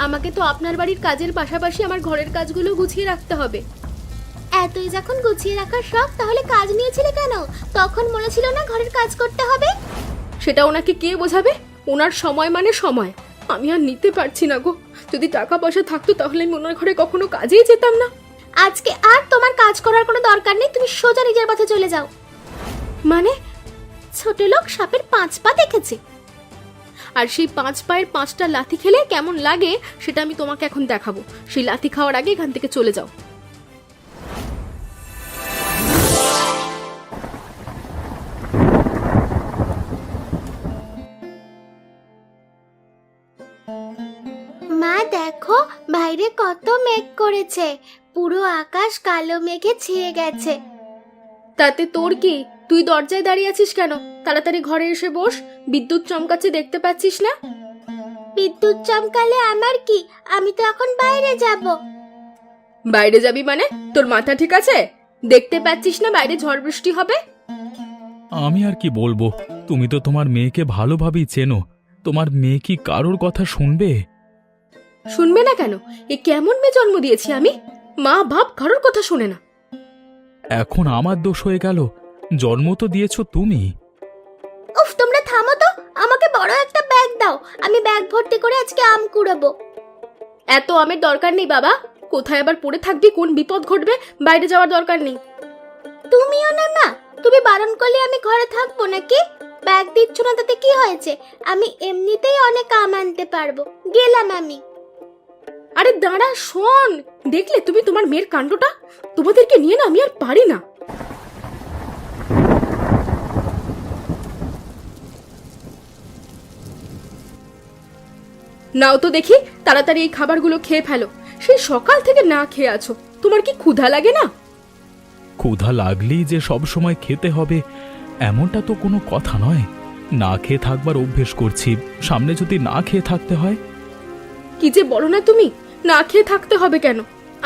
আমাকে তো আপনার বাড়ির কাজের পাশাপাশি আমার ঘরের কাজগুলো গুছিয়ে রাখতে হবে। এতই যখন গুছিয়ে রাখার শখ, তাহলে কাজ নিয়েছিলে কেন? তখন মনে ছিল না ঘরের কাজ করতে হবে? সেটা ওনাকে কে বোঝাবে? ওনার সময় মানে সময়, আমি আর নিতে পারছি না গো। যদি টাকা পয়সা থাকতো তাহলে আমি ওনার ঘরে কখনো কাজেই যেতাম না। আজকে আর তোমার কাজ করার কোনো দরকার নেই, তুমি সোজা নিজের পথে চলে যাও। মানে ছোট লোক সাপের 5 পা দেখেছে, আর সেই 5 পায়ের 5টা লাথি খেলে কেমন লাগে সেটা আমি তোমাকে এখন দেখাবো। সেই লাথি খাওয়ার আগে এখান থেকে চলে যাও। মা দেখো, বাইরে কত মেঘ করেছে, পুরো আকাশ কালো মেঘে ছেয়ে গেছে। তাতে তোর কি? তুই দরজায় দাঁড়িয়ে আছিস কেন? তাড়াতাড়ি ঘরে এসে বস, বিদ্যুৎ চমকাচ্ছে, দেখতে পাচ্ছিস না? বিদ্যুৎ চমকালে আমার কি, আমি তো এখন বাইরে যাব। বাইরে যাবি মানে? তোর মাথা ঠিক আছে? দেখতে পাচ্ছিস না বাইরে ঝড় বৃষ্টি হবে? আমি আর কি বলবো, তুমি তো তোমার মেয়েকে ভালোভাবেই চেনো। তোমার মেয়ে কি কারোর কথা শুনবে? শুনবে না কেন? এ কেমন মেয়ে জন্ম দিয়েছি আমি? মা বাপ কারোর কথা শোনে না। এখন আমার দোষ হয়ে গেল? জন্ম তো দিয়েছো তুমি। উফ, তোমরা থামো তো, আমাকে বড় একটা ব্যাগ দাও, আমি ব্যাগ ভর্তি করে আজকে আম কুড়াবো। এত আমের দরকার নেই বাবা, কোথায় আবার পড়ে থাকবি, কোন বিপদ ঘটবে, বাইরে যাওয়ার দরকার নেই। তুমিও না মা, তুমি বারণ করলে আমি ঘরে থাকবো নাকি? ব্যাগ দিচ্ছ না তাতে কি হয়েছে? আমি এমনিতেই অনেক আম আনতে পারবো, গেলাম আমি। আরে দাঁড়া, শোন, দেখলে তুমি তোমার মেয়ের কাণ্ডটা? তোমাদেরকে নিয়ে না আমি আর পারি না। নাও তো দেখি, তাড়াতাড়ি এই খাবারগুলো খেয়ে ফেলো। সেই সকাল থেকে না খেয়ে আছো, তোমার কি ক্ষুধা লাগে না? ক্ষুধা লাগলেই যে সব সময় খেতে হবে এমনটা তো কোনো কথা নয়। না খেয়ে থাকবার অভ্যেস করছি, সামনে যদি না খেয়ে থাকতে হয়। কি যে বলো না তুমি, না খেয়ে থাকতে হবে কেন?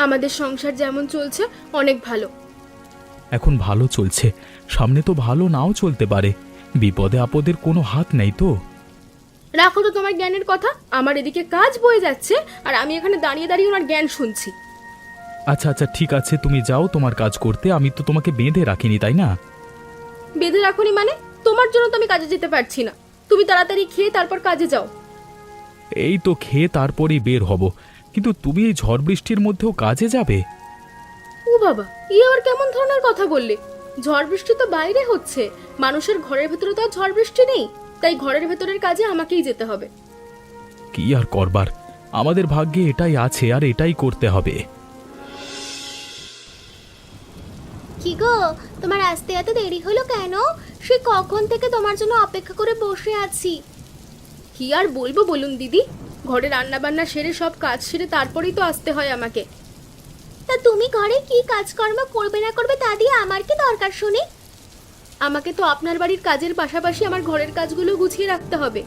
আমাদের সংসার যেমন চলছে অনেক ভালো। এখন ভালো চলছে, সামনে তো ভালো নাও চলতে পারে। বিপদে আপদের কোনো হাত নেই তো। রাখো তো তোমার জ্ঞানের কথা, আমার এদিকে কাজ বয়ে যাচ্ছে আর আমি এখানে দাঁড়িয়ে দাঁড়িয়ে ওনার জ্ঞান শুনছি। আচ্ছা আচ্ছা ঠিক আছে, তুমি যাও তোমার কাজ করতে, আমি তো তোমাকে বেঁধে রাখিনি, তাই না? বেঁধে রাখুনি মানে? তোমার জন্য তো আমি কাজে যেতে পারছি না। তুমি তাড়াতাড়ি খেয়ে তারপর কাজে যাও। এই তো খেয়ে তারপরেই বের হব, কিন্তু তুমি এই ঝড় বৃষ্টির মধ্যেও কাজে যাবে? ও বাবা, ই আবার কেমন ধরনের কথা বললে? ঝড় বৃষ্টি তো বাইরে হচ্ছে, মানুষের ঘরের ভেতরে তো আর ঝড় বৃষ্টি নেই, তাই ঘরের ভেতরের কাজে আমাকেই যেতে হবে। কি আর করবার, আমাদের ভাগ্যে এটাই আছে আর এটাই করতে হবে। কি গো, তোমার আসতে এত দেরি হলো কেন? সে কখন থেকে তোমার জন্য অপেক্ষা করে বসে আছি। কি আর বলবো বলুন দিদি, ঘরে রান্না বান্না সেরে সব কাজ সেরে তারপরেই তো আসতে হয় আমাকে। তা তুমি ঘরে কি কাজকর্ম করবে না করবে তা দিয়ে আমার কি দরকার শুনি? আমাকে তো আপনার বাড়ির কাজের পাশাপাশি আমার ঘরের কাজগুলো গুছিয়ে রাখতে হবে।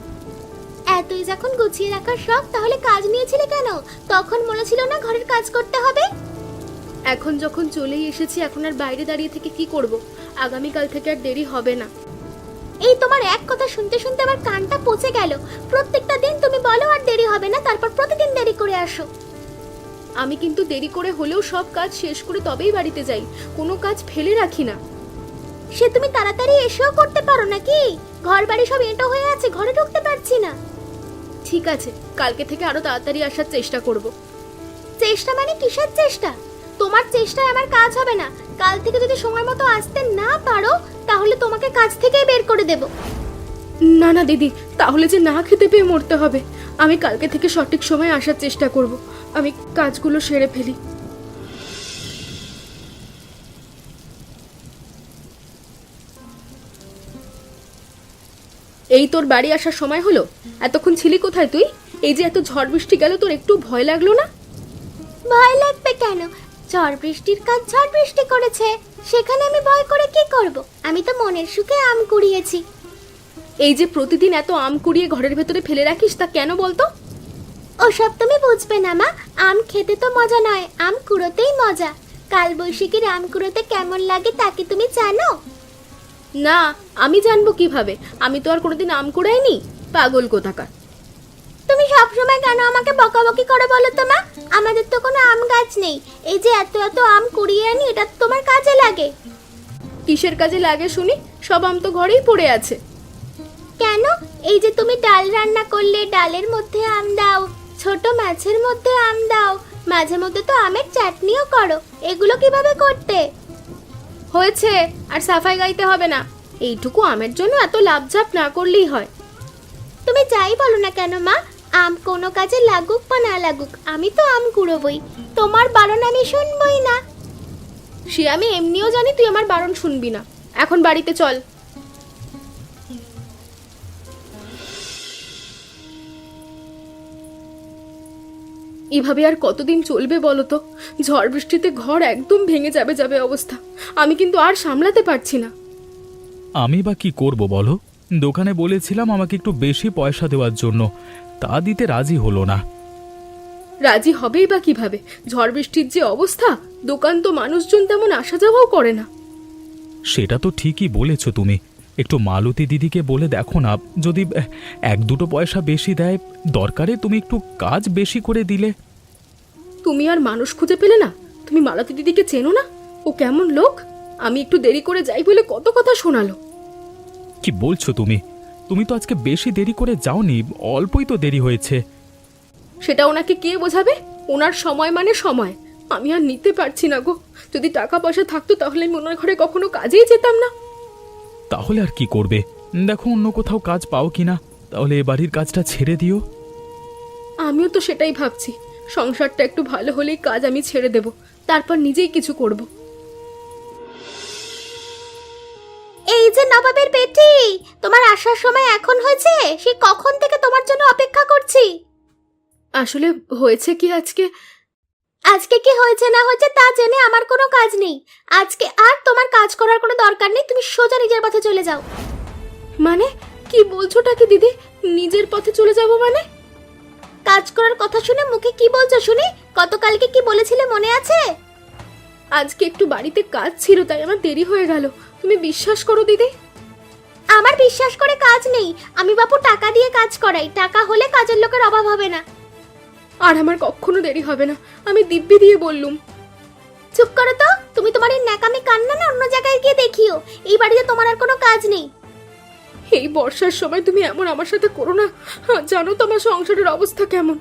এতই যখন গুছিয়ে রাখার শখ, তাহলে কাজ নিয়েছিলে কেন? তখন মনে ছিল না ঘরের কাজ করতে হবে? এখন যখন চলেই এসেছি, এখন আর বাইরে দাঁড়িয়ে থেকে কি করব? আগামীকাল থেকে আর দেরি হবে না। এই তোমার এক কথা শুনতে শুনতে আমার কানটা পচে গেল। প্রত্যেকটা দিন তুমি বলো আর দেরি হবে না, তারপর প্রতিদিন দেরি করে আসো। আমি কিন্তু দেরি করে হলেও সব কাজ শেষ করে তবেই বাড়িতে যাই, কোনো কাজ ফেলে রাখি না। সে তুমি তাড়াতাড়ি এসেও করতে পারো নাকি? ঘর বাড়ি সব এঁটো হয়ে আছে, ঘরে ঢুকতে পারছি না। ঠিক আছে, কালকে থেকে আরো তাড়াতাড়ি আসার চেষ্টা করব। চেষ্টা মানে কিসের চেষ্টা? তোমার চেষ্টায় আমার কাজ হবে না। কাল থেকে যদি সময় মতো আসতে না পারো, তাহলে তোমাকে কাজ থেকেই বের করে দেব। না না দিদি, তাহলে যে না খেতে পেয়ে মরতে হবে। আমি কালকে থেকে সঠিক সময়ে আসার চেষ্টা করব। আমি কাজগুলো সেরে ফেলি। এই তোর বাড়ি আসার সময় হলো? এতক্ষণ ছিলি কোথায় তুই? এই যে এত ঝড় বৃষ্টি গেল, তোর একটু ভয় লাগলো না? ভয় লাগবে কেন? ঝড় বৃষ্টির কাজ ঝড় বৃষ্টি করেছে, সেখানে আমি ভয় করে কি করব? আমি তো মনের সুখে আম কুড়িয়েছি। এই যে প্রতিদিন এত আম কুড়িয়ে ঘরের ভেতরে ফেলে রাখিস, তা কেন বলতো? ওসব তুমি বুঝবে না মা, আম খেতে তো মজা নয়, আম কুড়োতেই মজা। কাল বৈশাখীর আম কুড়োতে কেমন লাগে তা কি তুমি জানো? না, আমি জানবো কিভাবে? আমি তো আর কোনোদিন আম কুড়াইনি, পাগল কোথাকার। তুমি সবসময় কেন আমাকে বকাবকি করে বলো তো মা? আমাদের তো কোনো আম গাছ নেই, এই যে এত এত আম কুড়িয়ে আনি, এটা তো তোমার কাজে লাগে। কিসের কাজে লাগে শুনি? সব আম তো ঘরেই পড়ে আছে। কেন? এই যে তুমি ডাল রান্না করলে, ডালের মধ্যে আম দাও, ছোট মাছের মধ্যে আম দাও, মাঝে মধ্যে তো আমের চাটনিও করো, এগুলো কিভাবে করতে? হয়েছে, আর সাফাই গাইতে হবে না। এইটুকু আমের জন্য এত লাভঝাপ না করলেই হয়। তুমি যাই বলো না কেন মা, আম কোনো কাজে লাগুক বা না লাগুক, আমি তো আম কুড়োবই, তোমার বারণ আমি শুনবই না। সে আমি এমনিও জানি তুই আমার বারণ শুনবি না। এখন বাড়িতে চল। এভাবে আর কতদিন চলবে বলো তো? ঝড় বৃষ্টিতে ঘর একদম ভেঙে যাবে যাবে অবস্থা। আমি কিন্তু আর সামলাতে পারছি না। আমি বা কি করব বলো? দোকানে বলেছিলাম আমাকে একটু বেশি পয়সা দেওয়ার জন্য, তা দিতে রাজি হলো না। রাজি হবেই বা কিভাবে? ঝড় বৃষ্টির যে অবস্থা, দোকান তো মানুষজন তেমন আসা যাওয়াও করে না। সেটা তো ঠিকই বলেছ তুমি। একটু মালতী দিদিকে বলে দেখো না, যদি এক দুটো পয়সা বেশি দেয়, দরকারে তুমি একটু কাজ বেশি করে দিলে। তুমি আর মানুষ খুঁজে পেলে না? তুমি মালতী দিদিকে চেনো না? ও কেমন লোক? আমি একটু দেরি করে যাই বলে কত কথা শোনালো। কি বলছো তুমি? তুমি তো আজকে বেশি দেরি করে যাওনি, অল্পই তো দেরি হয়েছে। সেটা ওনাকে কে বোঝাবে? ওনার সময় মানে সময়। আমি আর নিতে পারছি না গো। যদি টাকা পয়সা থাকতো তাহলে আমি ওনার ঘরে কখনো কাজেই যেতাম না। তাহলে আর কি করবে? দেখো অন্য কোথাও কাজ পাও কিনা, তাহলে এ বাড়ির কাজটা ছেড়ে দিও। আমিও তো সেটাই ভাবছি। সংসারটা একটু ভালো হলেই কাজ আমি ছেড়ে দেব, তারপর নিজেই কিছু করব। এই যে নবাবের বেটি, তোমার আসার সময় এখন হয়েছে? সে কখন থেকে তোমার জন্য অপেক্ষা করছি। আসলে হয়েছে কি, আজকে কি হয়েছে না হয়েছে তা জেনে আমার কোনো কাজ নেই। আজকে আর তোমার কাজ করার কোনো দরকার নেই, তুমি সোজা নিজের পথে চলে যাও। মানে কি বলছোটা কি দিদি? নিজের পথে চলে যাব মানে? কাজ করার কথা শুনে মুখে কি বলছো শুনি? গতকালকে কি বলেছিলে মনে আছে? আজকে একটু বাড়িতে কাজ ছিল, তাই আমার দেরি হয়ে গেল। তুমি বিশ্বাস করো দিদি। আমার বিশ্বাস করে কাজ নেই। আমি বাপু টাকা দিয়ে কাজ করাই, টাকা হলে কাজের লোকের অভাব হবে না। আর আমার কখনো দেরি হবে না, আমি দিব্যি দিয়ে বললুম। চুপ করো তো, তুমি তোমার এই ন্যাকামি কান্না না অন্য জায়গায় গিয়ে দেখিও। এই বাড়িতে তোমার আর কোনো কাজ নেই। এই বর্ষার সময় তুমি এমন আমার সাথে করো না। জানো তো আমার সংসারের অবস্থা কেমন।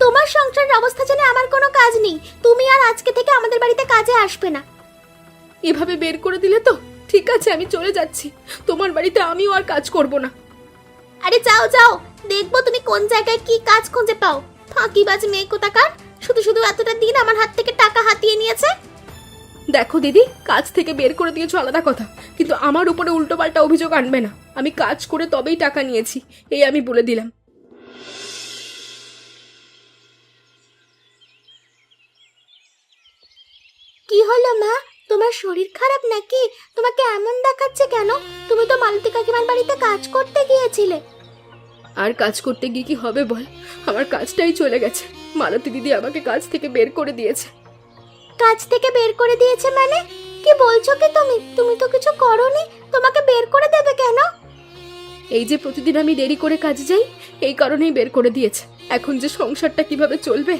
তোমার সংসারের অবস্থা জেনে আমার কোনো কাজ নেই। তুমি আর আজকে থেকে আমাদের বাড়িতে কাজে আসবে না। এভাবে বের করে দিলে তো ঠিক আছে, আমি চলে যাচ্ছি। তোমার বাড়িতে আমিও আর কাজ করব না। আরে যাও যাও, দেখবো তুমি কোন জায়গায় কি কাজ খুঁজে পাও। ফাঁকিবাজ মেয়ে কোথাকার, শুধু শুধু এতটা দিন আমার হাত থেকে টাকা হাতিয়ে নিয়েছে। দেখো দিদি, কাজ থেকে বের করে দিয়েছো আলাদা কথা, কিন্তু আমার উপরে উল্টোপাল্টা অভিযোগ আনবে না। আমি কাজ করে তবেই টাকা নিয়েছি, এই আমি বলে দিলাম। কি হলো মা, তোমার শরীর খারাপ নাকি? তোমাকে এমন দেখাচ্ছে কেন? তুমি তো মালতী কাকিমার বাড়িতে কাজ করতে গিয়েছিলে। আর কাজ করতে গিয়ে কি হবে বল? আমার কাজটাই চলে গেছে। মালতী দিদি আমাকে কাজ থেকে বের করে দিয়েছে। কাজ থেকে বের করে দিয়েছে মানে? কি বলছো কি তুমি? তুমি তো কিছু করোনি, তোমাকে বের করে দেবে কেন? এই যে প্রতিদিন আমি দেরি করে কাজে যাই, এই কারণেই বের করে দিয়েছে। এখন যে সংসারটা কিভাবে চলবে?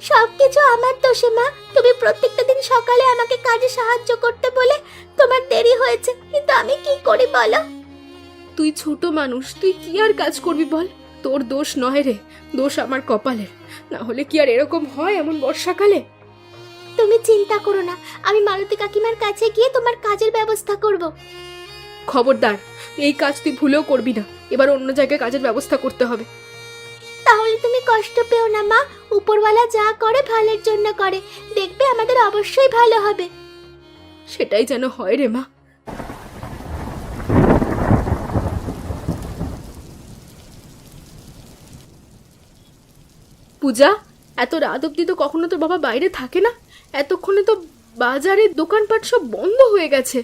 সবকিছু আমার দোষে মা। তুমি প্রত্যেকটা দিন সকালে আমাকে কাজে সাহায্য করতে বলে তোমার দেরি হয়েছে, কিন্তু আমি কি করি বলো? তুই ছোট মানুষ, তুই কি আর কাজ করবি বল? তোর দোষ নয় রে, দোষ আমার কপালের। না হলে কি আর এরকম হয় এমন বর্ষাকালে? তুমি চিন্তা করো না, আমি মালতী কাকিমার কাছে গিয়ে তোমার কাজের ব্যবস্থা করব। খবরদার, এই কাজ তুই ভুলেও করবি না। এবার অন্য জায়গায় কাজের ব্যবস্থা করতে হবে। তাহলে তুমি কষ্ট পেও না মা, উপরওয়ালা যা করে ভালোর জন্য করে, দেখবে আমাদের অবশ্যই ভালো হবে। সেটাই যেন হয় রে মা। পূজা, এত রাত অব্দি তো কখনো তোর বাবা বাইরে থাকে না। এতক্ষণে তো বাজারের দোকানপাট সব বন্ধ হয়ে গেছে।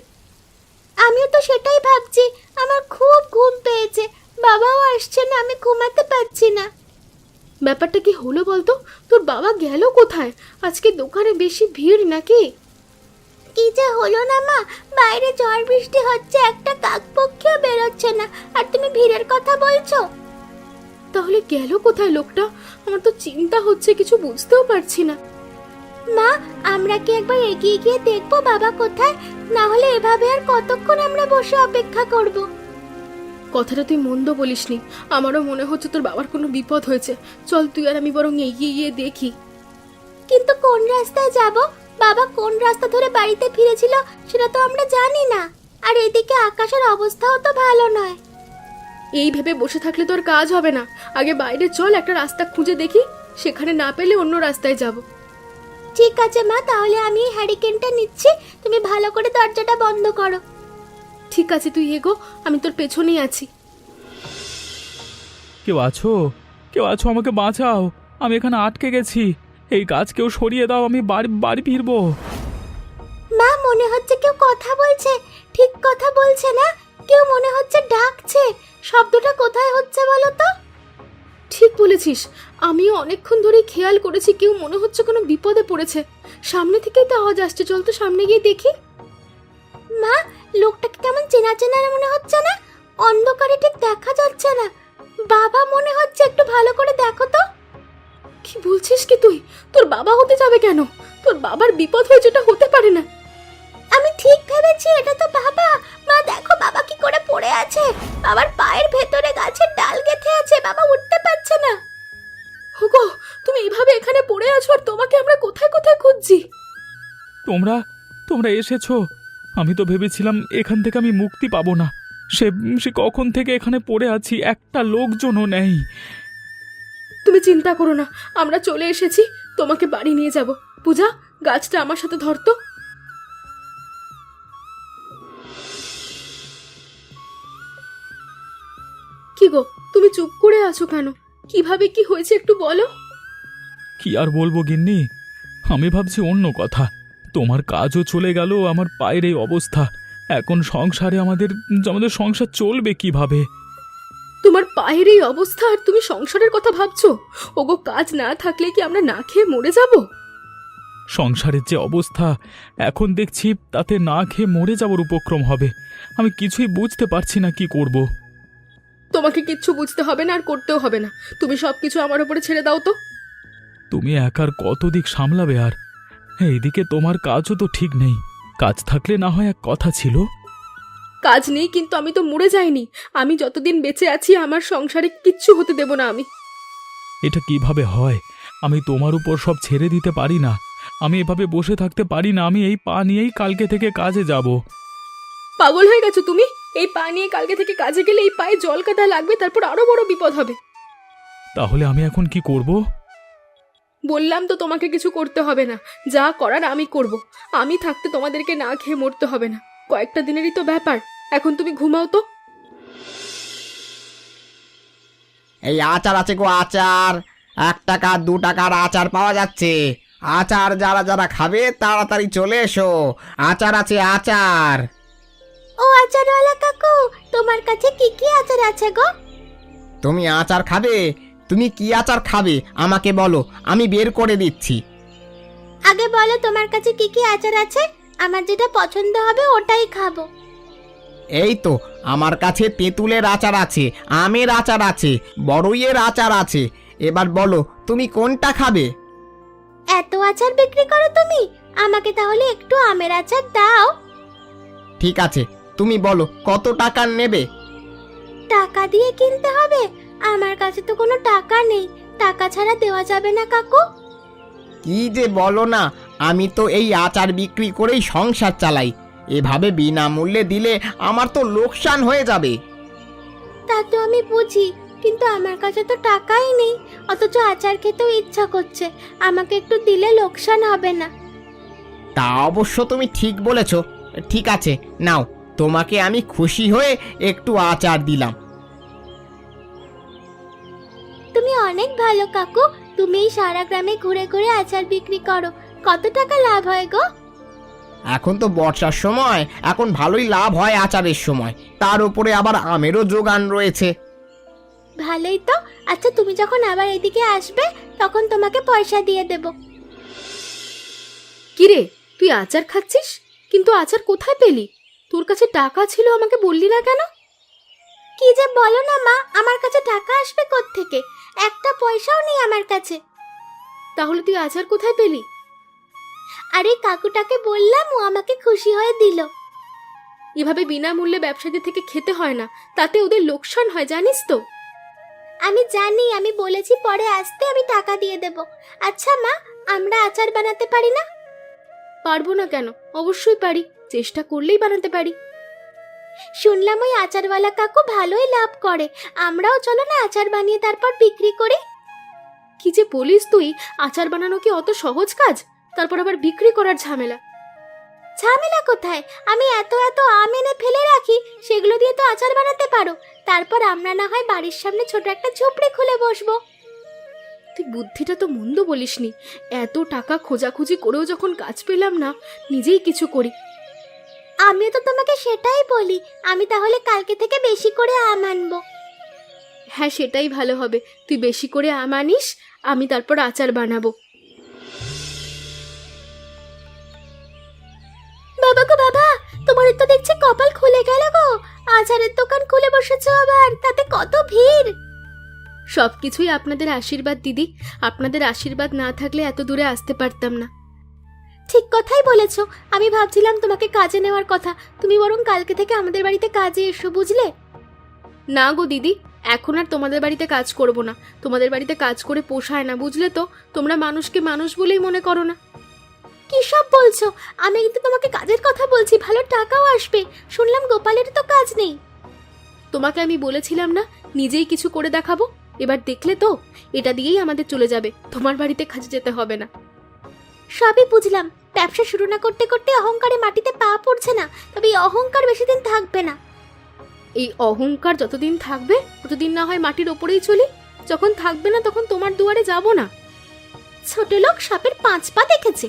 আমিও তো সেটাই ভাবছি, আমার খুব ঘুম পেয়েছে। বাবাও আসছে না, আমি ঘুমাতে পারছি না। ব্যাপারটা কি হলো বলতো? তোর বাবা গেল কোথায়? আজকে দোকানে বেশি ভিড় নাকি? কি যে হলো না মা, বাইরে ঝড় বৃষ্টি হচ্ছে, একটা কাকপক্ষীও বেরোচ্ছে না, আর তুমি ভিড়ের কথা বলছো। তাহলে গেল কোথায় লোকটা? আমার তো চিন্তা হচ্ছে, কিছু বুঝতেও পারছি না। মা, আমরা কি একবার এগিয়ে গিয়ে দেখবো বাবা কোথায়? না হলে এভাবে আর কতক্ষণ আমরা বসে অপেক্ষা করব? কথাটা তুই মন্দ বলিসনি, আমারও মনে হচ্ছে তোর বাবার কোনো বিপদ হয়েছে। চল তুই আর আমি বরং এগিয়ে গিয়ে দেখি। কিন্তু কোন রাস্তায় যাব? বাবা কোন রাস্তা ধরে বাড়িতে ফিরেছিল সেটা তো আমরা জানি না। আর এদিকে আকাশের অবস্থাও তো ভালো নয়। এই ভেবে বসে থাকলে তোর কাজ হবে না। আগে বাইরে চল, একটা রাস্তা খুঁজে দেখি, সেখানে না পেলে অন্য রাস্তায় যাব। ঠিক আছে মা, তাহলে আমি হ্যারিকেনটা নিচ্ছি, তুমি ভালো করে দরজাটা বন্ধ করো। ঠিক আছে, তুই এগো, আমি তোর পেছনেই আছি। কেউ আছো? কেউ আছো? আমাকে বাঁচাও, আমি এখানে আটকে গেছি। এই গাছ কেউ সরিয়ে দাও, আমি বাড়ি বাড়ি ফিরবো। মা, মনে হচ্ছে কেউ কথা বলছে। ঠিক কথা বলছে না, কেউ মনে হচ্ছে ডাকছে। শব্দটা কোথায় হচ্ছে বলো তো? ঠিক বলেছিস, আমিও অনেকক্ষণ ধরে খেয়াল করেছি, কেউ মনে হচ্ছে কোনো বিপদে পড়েছে। সামনে থেকেই তো আওয়াজ আসছে, চল তো সামনে গিয়ে দেখি। মা, লোকটাকে কেমন চেনা চেনা মনে হচ্ছে না? অন্ধকারে ঠিক দেখা যাচ্ছে না। বাবা মনে হচ্ছে, একটু ভালো করে দেখো তো। কি বলছিস কি তুই? তোর বাবা হতে যাবে কেন? তোর বাবার বিপদ হয়েছে, এটা হতে পারে না। আমি ঠিক ভেবেছি, এটা তো বাবা। মা দেখো, বাবা কি করে পড়ে আছে। বাবার পায়ের ভেতরে গাছের ডাল গেঁথে আছে, বাবা উঠতে পারছে না। হুগো, তুমি এইভাবে এখানে পড়ে আছো আর তোমাকে আমরা কোথায় কোথায় খুঁজছি। তোমরা তোমরা এসেছো? আমি তো ভেবেছিলাম এখান থেকে আমি মুক্তি পাবো না। সে সে কখন থেকে এখানে পড়ে আছি, একটা লোকজনও নেই। তুমি চিন্তা করো না, আমরা চলে এসেছি, তোমাকে বাড়ি নিয়ে যাব। পূজা, গাছটা আমার সাথে ধরতো। কি গো, তুমি চুপ করে আছো কেন? কিভাবে কি হয়েছে একটু বলো। কি আর বলবো গিন্নি, আমি ভাবছি অন্য কথা। তোমার কাজও চলে গেল, আমার পায়ের এই অবস্থা। এখন সংসারে আমাদের আমাদের সংসার চলবে কিভাবে? তোমার পায়ের এই অবস্থা আর তুমি সংসারের কথা ভাবছো? ওগো, কাজ না থাকলে কি আমরা না খেয়ে মরে যাব? সংসারের যে অবস্থা এখন দেখছি, তাতে না খেয়ে মরে যাওয়ার উপক্রম হবে। আমি কিছুই বুঝতে পারছি না কি করব। তোমাকে কিচ্ছু বুঝতে হবে না আর করতেও হবে না, তুমি সবকিছু আমার উপরে ছেড়ে দাও তো। তুমি একার কত দিক সামলাবে? আর এইদিকে তোমার কাজও তো ঠিক নেই। কাজ থাকলে না হয় এক কথা ছিল। কাজ নেই, কিন্তু আমি তো মরে যাইনি। আমি যতদিন বেঁচে আছি আমার সংসারে কিচ্ছু হতে দেব না আমি। এটা কিভাবে হয়? আমি তোমার উপর সব ছেড়ে দিতে পারি না। আমি এভাবে বসে থাকতে পারি না। আমি এই পা নিয়েই কালকে থেকে কাজে যাব। পাগল হয়ে গেছো তুমি? এই পা নিয়ে কালকে থেকে কাজে গেলে এই পায়ে জল কাদা লাগবে, তারপর আরো বড় বিপদ হবে। তাহলে আমি এখন কি করব? বললাম তো তোমাকে কিছু করতে হবে না, যা করার আমি করব। আমি থাকতে তোমাদেরকে না খেয়ে মরতে হবে না, কয়েকটা দিনেরই তো ব্যাপার। এখন তুমি ঘুমাও তো। এই আচার আছে গো, আচার। 1 টাকা 2 টাকার আচার পাওয়া যাচ্ছে। আচার যারা যারা খাবে তাড়াতাড়ি চলে এসো, আচার আছে আচার। ও আচারওয়ালা কাকু, তোমার কাছে কি কি আচার আছে গো? তুমি আচার খাবে? তুমি কি আচার খাবে আমাকে বলো, আমি বের করে দিচ্ছি। আগে বলো তোমার কাছে কি কি আচার আছে, আমার যেটা পছন্দ হবে ওটাই খাবো। এই তো, আমার কাছে তেঁতুলের আচার আছে, আমের আচার আছে, বড়ইয়ের আচার আছে। এবার বলো তুমি কোনটা খাবে? এত আচার বিক্রি করো তুমি, আমাকে তাহলে একটু আমের আচার দাও। ঠিক আছে, তুমি বলো কত টাকার নেবে? টাকা দিয়ে কিনতে হবে? আমার কাছে তো কোনো টাকা নেই, টাকা ছাড়া দেওয়া যাবে না কাকু। কি যে বলো না, আমি তো এই আচার বিক্রি করেই সংসার চালাই। এভাবে বিনামূল্যে দিলে আমার তো লোকসান হয়ে যাবে। তা তো আমি বুঝি, কিন্তু আমার কাছে তো টাকাই নেই, অথচ আচার খেতেও ইচ্ছা করছে। আমাকে একটু দিলে লোকসান হবে না? তা অবশ্য তুমি ঠিক বলেছ। ঠিক আছে, নাও, তোমাকে আমি খুশি হয়ে একটু আচার দিলাম। তুমি অনেক ভালো কাকু, তুমি এই সারা গ্রামে ঘুরে ঘুরে আচার বিক্রি করো। কত টাকা লাভ হয় গো? এখন তো বর্ষার সময়, এখন ভালোই লাভ হয় আচারের সময়। তার উপরে আবার আমেরও যোগান রয়েছে। ভালোই তো। আচ্ছা, তুমি যখন আবার এদিকে আসবে তখন তোমাকে পয়সা দিয়ে দেব। কিরে, তুই আচার খাচ্ছিস? কিন্তু আচার কোথায় পেলি? তোর কাছে টাকা ছিল, আমাকে বললি না কেন? কি যে বলো না মা, আমার কাছে টাকা আসবে কোত্থেকে? একটা পয়সাও নেই আমার কাছে। তাহলে তুই আচার কোথায় পেলি? আরে কাকুটাকে বললাম, ও আমাকে খুশি হয়ে দিল। এভাবে বিনামূল্যে ব্যবসায়ীদের থেকে খেতে হয় না, তাতে ওদের লোকসান হয়, জানিস তো? আমি জানি, আমি বলেছি পরে আসতে আমি টাকা দিয়ে দেব। আচ্ছা মা, আমরা আচার বানাতে পারি না? পারবো না কেন, অবশ্যই পারি, চেষ্টা করলেই বানাতে পারি। শুনলাম ওই আচারওয়ালা কাকু ভালোই লাভ করে, আমরাও চলো না আচার বানিয়ে তারপর বিক্রি করি। কি যে বলিস তুই, আচার বানানো কি অত সহজ কাজ? তারপর আবার বিক্রি করার ঝামেলা। ঝামেলা কোথায়, আমি এত এত আম এনে ফেলে রাখি, সেগুলো দিয়ে তো আচার বানাতে পারো। তারপর আমরা না হয় বাড়ির সামনে ছোট একটা ঝুপড়ি খুলে বসবো। তুই বুদ্ধিটা তো মন্দ বলিসনি, এত টাকা খোঁজাখুঁজি করেও যখন কাজ পেলাম না, নিজেই কিছু করি। আমিও তো তোমাকে সেটাই বলি, আমি তাহলে কালকে থেকে বেশি করে আম আনবো। হ্যাঁ, সেটাই ভালো হবে, তুই বেশি করে আম আনিস, আমি তারপর আচার বানাবো। বাবা গো বাবা, তোমার তো দেখছি কপাল খুলে গেল গো, আচারের দোকান খুলে বসেছো আবার, তাতে কত ভিড়। সবকিছুই আপনাদের আশীর্বাদ দিদি, আপনাদের আশীর্বাদ না থাকলে এত দূরে আসতে পারতাম না। ঠিক কথাই বলেছো, আমি ভাবছিলাম তোমাকে কাজে নেওয়ার কথা, তুমি বরং কালকে থেকে আমাদের বাড়িতে কাজে এসো, বুঝলে? না গো দিদি, এখন আর তোমাদের বাড়িতে কাজ করব না, তোমাদের বাড়িতে কাজ করে পোষায় না, বুঝলে তো? তোমরা মানুষকে মানুষ বলেই মনে করো না। কি সব বলছো? আমি কিন্তু তোমাকে কাজের কথা বলছি, ভালো টাকাও আসবে। শুনলাম গোপালের তো কাজ নেই। তোমাকে আমি বলেছিলাম না নিজেই কিছু করে দেখাবো, এবার দেখলে তো, এটা দিয়েই আমাদের চলে যাবে, তোমার বাড়িতে কাজে যেতে হবে না। সবই বুঝলাম, ব্যবসা শুরু না করতে করতে অহংকারে মাটিতে পা পড়ছে না, তবে এই অহংকার বেশি দিন থাকবে না। এই অহংকার যতদিন থাকবে ততদিন না হয় মাটির ওপরেই চলি, যখন থাকবে না তখন তোমার দুয়ারে যাব না। ছোট লোক সাপের 5 পা দেখেছে,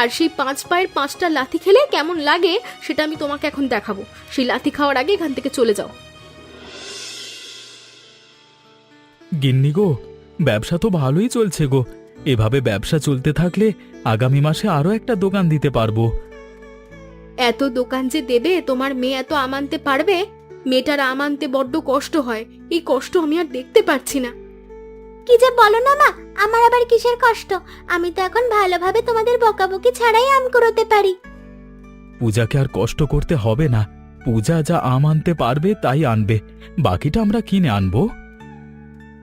আর সেই 5 পায়ের 5টা লাথি খেলে কেমন লাগে সেটা আমি তোমাকে এখন দেখাবো। সেই লাথি খাওয়ার আগে এখান থেকে চলে যাও। গিন্নি গো, ব্যবসা তো ভালোই চলছে গো। এভাবে ব্যবসা চলতে থাকলে আগামী মাসে আরো একটা দোকান দিতে পারবো। এত দোকান যে দেবে, তোমার মেয়ে এত আম আনতে পারবে? মেয়েটার আম আনতে বড্ড কষ্ট হয়, এই কষ্ট আমি আর দেখতে পাচ্ছি না। কি যে বলো না মা, আমার আবার কিসের কষ্ট? আমি তো এখন ভালোভাবে তোমাদের বকাবকি ছাড়াই আম কুড়োতে পারি। পূজাকে আর কষ্ট করতে হবে না, পূজা যা আম আনতে পারবে তাই আনবে, বাকিটা আমরা কিনে আনবো।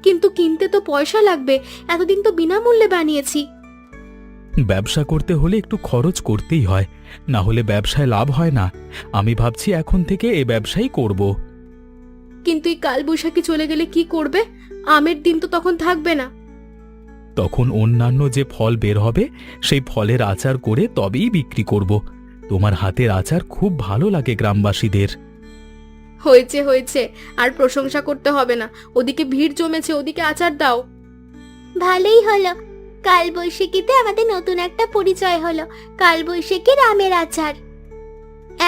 কিন্তু কিনতে তো পয়সা লাগবে, এতদিন তো বিনামূল্যে বানিয়েছি। ব্যবসা করতে হলে একটু খরচ করতেই হয়, না হলে ব্যবসায় লাভ হয় না। আমি ভাবছি এখন থেকে এই ব্যবসাই করব। কিন্তু এই কাল বৈশাখী চলে গেলে কি করবে? আমের দিন তো তখন থাকবে না। তখন অন্যান্য যে ফল বের হবে সেই ফলের আচার করে তবেই বিক্রি করব। তোমার হাতের আচার খুব ভালো লাগে গ্রামবাসীদের। হয়েছে হয়েছে, আর প্রশংসা করতে হবে না, ওদিকে ভিড় জমেছে, ওদিকে আচার দাও। ভালোই হলো, কাল বৈশাখীতে আমাদের নতুন একটা পরিচয় হলো, কাল বৈশাখীর আমের আচার।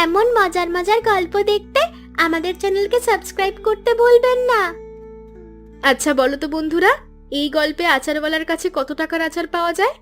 এমন মজার মজার গল্প দেখতে আমাদের চ্যানেলকে সাবস্ক্রাইব করতে ভুলবেন না। আচ্ছা বলো তো বন্ধুরা, এই গল্পে আচারওয়ালার কাছে কত টাকার আচার পাওয়া যায়?